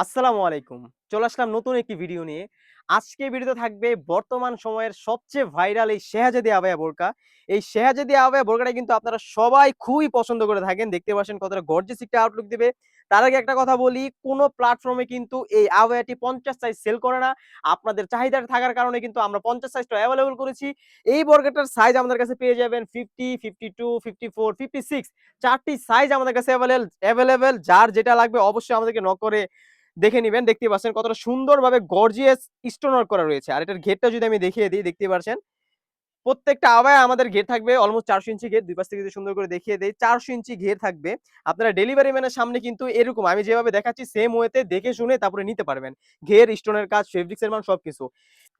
আসসালামু আলাইকুম। চলে আসলাম নতুন একটি ভিডিও নিয়ে। আজকে ভিডিওতে থাকবে বর্তমান সময়ের সবচেয়ে ভাইরাল এই শেহাজাদি আবায়া বোরকা। এই শেহাজাদি আবায়া বোরকাটা কিন্তু আপনারা সবাই খুবই পছন্দ করে থাকেন। দেখতে পাচ্ছেন কতটা গর্জিয়াস একটা আউটলুক দিবে। তার আগে একটা কথা বলি, কোন প্ল্যাটফর্মে কিন্তু এই আবায়াটি ৫০ সাইজ সেল করে না। আপনাদের চাহিদা থাকার কারণে কিন্তু আমরা ৫০ সাইজটা এভেইলেবল করেছি। এই বোরকাটার সাইজ আমাদের কাছে পেয়ে যাবেন 50, 52, 54, 56 4টি সাইজ আমাদের কাছে এভেইলেবল। যার যেটা লাগবে অবশ্যই আমাদেরকে নক করে দেখে নিবেন। দেখতেই পাচ্ছেন কতটা সুন্দরভাবে গর্জিয়াস স্টোন ওয়ার্ক করা রয়েছে। আর এটার ঘেরটা যদি আমি দেখিয়ে দিই, দেখতেই পাচ্ছেন প্রত্যেকটা আবায়া আমাদের ঘের থাকবে অলমোস্ট ৪০০ ইঞ্চি ঘের। দুই পাশ থেকে যদি সুন্দর করে দেখিয়ে দেই, ৪০০ ইঞ্চি ঘের থাকবে। আপনারা ডেলিভারি ম্যানের সামনে কিন্তু এরকম আমি যেভাবে দেখাচ্ছি সেম ওয়েতে দেখে শুনে তারপরে নিতে পারবেন। ঘের, স্টোনের কাজ, ফেব্রিক্স এর মান সবকিছু।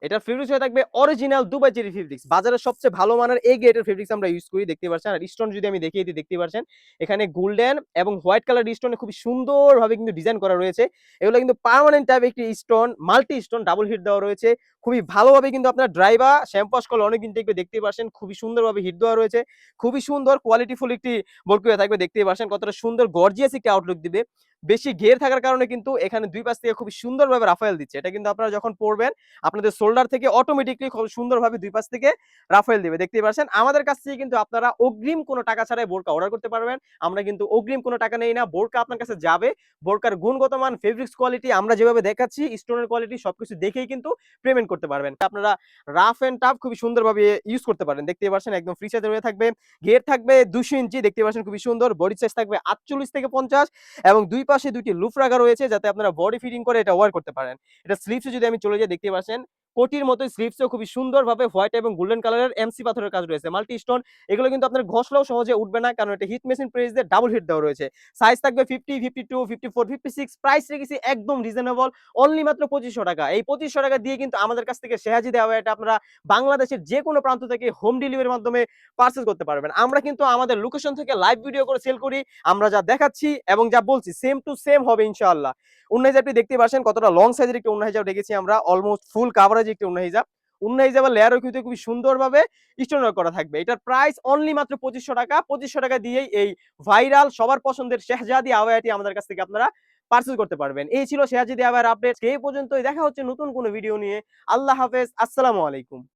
এটার ফেব্রিক্স হয়ে থাকবে অরিজিনাল দুবাই চেরি ফেব্রিক্স। বাজারের সবচেয়ে ভালো মানের এই গ্রেডের ফেব্রিক্স আমরা ইউজ করি, দেখতে পাচ্ছেন। আর স্টোন যদি আমি দেখিয়ে দিই, দেখতে পাচ্ছেন এখানে গোল্ডেন এবং হোয়াইট কালার স্টোনে খুব সুন্দরভাবে কিন্তু ডিজাইন করা রয়েছে। এগুলো কিন্তু পার্মানেন্ট টাইপ একটি stone, multi stone double hit দেওয়া রয়েছে। খুবই ভালোভাবে কিন্তু আপনার ড্রাই বা শ্যাম্পু ওয়াশ করলে অনেকদিন টিকবে, দেখতেই পাচ্ছেন। খুবই সুন্দরভাবে হিট দেওয়া রয়েছে। খুবই সুন্দর কোয়ালিটিফুল একটি বোরকা হয়ে থাকবে, দেখতেই পাচ্ছেন কতটা সুন্দর গর্জিয়াস একটি আউটলুক দিবে। বেশি ঘের থাকার কারণে কিন্তু এখানে দুই পাশ থেকে খুব সুন্দরভাবে রাফায়েল দিচ্ছে। এটা কিন্তু আপনারা যখন পরবেন আপনাদের শোল্ডার থেকে অটোমেটিক্যালি খুব সুন্দরভাবে দুই পাশ থেকে রাফায়েল দিবে, দেখতেই পাচ্ছেন। আমাদের কাছ থেকে কিন্তু আপনারা অগ্রিম কোনো টাকা ছাড়াই বোরকা অর্ডার করতে পারবেন। আমরা কিন্তু অগ্রিম কোনো টাকা নেই না। বোরকা আপনার কাছে যাবে, বোরকার গুণগত মান, ফেব্রিক্স কোয়ালিটি আমরা যেভাবে দেখাচ্ছি, স্টোনের কোয়ালিটি সবকিছু দেখেই কিন্তু পেমেন্ট করতে পারবেন। আপনারা রাফ এন্ড টাফ খুবই সুন্দরভাবে ইউজ করতে পারেন, দেখতেই পাচ্ছেন একদম ফ্রি সাইজের হয়ে থাকবে। ঘের থাকবে ২০০ ইঞ্চি, দেখতে পাচ্ছেন খুবই সুন্দর। বডি সাইজ থাকবে ৪৮ থেকে ৫০ এবং দুই পাশে দুইটি লুফ রাখা রয়েছে যাতে আপনারা বডি ফিটিং করে এটা ওয়্যার করতে পারেন। এটা স্লিভসে যদি আমি চলে যাই, দেখতে পাচ্ছেন কোটির মতোই স্লিভসেও খুবই সুন্দরভাবে হোয়াইট এবং গোল্ডেন কালারের এমসি পাথরের কাজ রয়েছে, মাল্টি স্টোন। এগুলো কিন্তু আপনার ঘষলেও সহজে উঠবে না, কারণ এটা হিট মেশিন প্রেস দিয়ে ডাবল হিট দেওয়া রয়েছে। সাইজ থাকবে 50, 52, 54, 56। প্রাইস রেখেছি একদম রিজনেবল, অনলি মাত্র ২৫০০ টাকা। এই ২৫০০ টাকা দিয়ে কিন্তু আমাদের কাছ থেকে শেহাজি দেওয়া এটা আপনারা বাংলাদেশের যে কোনো প্রান্ত থেকে হোম ডেলিভারির মাধ্যমে পার্সেল করতে পারবেন। আমরা কিন্তু আমাদের লোকেশন থেকে লাইভ ভিডিও করে সেল করি। আমরা যা দেখাচ্ছি এবং যা বলছি সেম টু সেম হবে ইনশাআল্লাহ। উন্না হিজাবটি দেখতে পাচ্ছেন কতটা লং সাইজের একটি উন্না হিজাব রেখেছি আমরা, অলমোস্ট ফুল কাভারেজ একটি উন্না হিজাব। উন্না হিজাবের লেয়ারও কিন্তু খুবই সুন্দরভাবে স্টোন ওয়ার্ক করা থাকবে। এটার প্রাইস অনলি মাত্র ২৫০০ টাকা। ২৫০০ টাকা দিয়েই এই ভাইরাল সবার পছন্দের শেহজাদি আবায়াটি আমাদের কাছ থেকে আপনারা পার্সেল করতে পারবেন। এই ছিল শেহজাদি আবায়ার আপডেট। এই পর্যন্তই, দেখা হচ্ছে নতুন কোনো ভিডিও নিয়ে। আল্লাহ হাফেজ, আসসালামু আলাইকুম।